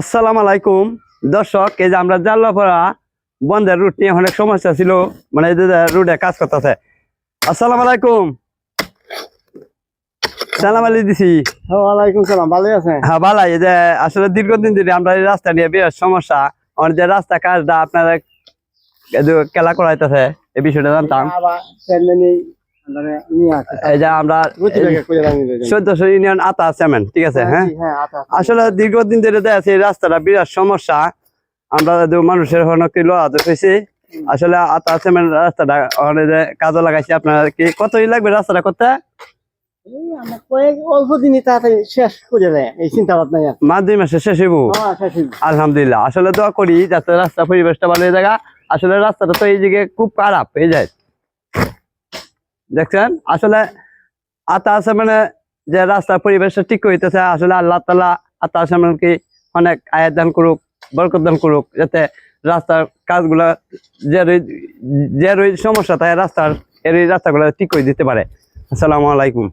আসসালামু আলাইকুম দর্শক, এই যে আমরা জাল্লাপাড়া বন্ধের রুট নিয়ে অনেক সমস্যা ছিল, মানে এই যে রুটে কাজ করতেছে। আসসালামু আলাইকুম। সালাম আলী দিছি। ওয়ালাইকুম সালাম, ভালো আছেন? হ্যাঁ ভালাই। এই যে আসলে দীর্ঘদিন ধরে আমরা এই রাস্তা নিয়ে বেশ সমস্যা, আমার যে রাস্তা কাজটা আপনারা খেলা করাইতেছে, এই বিষয়টা জানতাম। এই যে আমরা 1400 ইউনিয়ন আতা সিমেন্ট, ঠিক আছে। হ্যাঁ, আসলে দীর্ঘদিন ধরে দেখা যাচ্ছে এই রাস্তাটা বিরাট সমস্যা। আমরা মানুষের অনেক হয়েছে। আসলে আতা সিমেন্ট রাস্তাটা কাজে লাগাইছি। আপনার কি কতই লাগবে রাস্তাটা করতে? অল্প দিনই তাড়াতাড়ি শেষ করে দেয় এই চিন্তা ভাবনা। মাস 2 মাসে শেষ হইব আলহামদুলিল্লাহ। আসলে দোয়া করি যাতে রাস্তা পরিবেশটা ভালো হয়ে যায়। আসলে রাস্তাটা তো এই দিকে খুব খারাপ হয়ে যায়, দেখছেন। আসলে আতা সিমেন্ট যে রাস্তার পরিবেশটা ঠিক হইতেছে, আসলে আল্লাহ তাআলা আতা সিমেন্টকে অনেক আয়াত দান করুক, বরকত দান করুক, যাতে রাস্তার কাজগুলা যে সমস্যা থাকে রাস্তার, এই রাস্তাগুলো ঠিক করে দিতে পারে। আসসালামু আলাইকুম।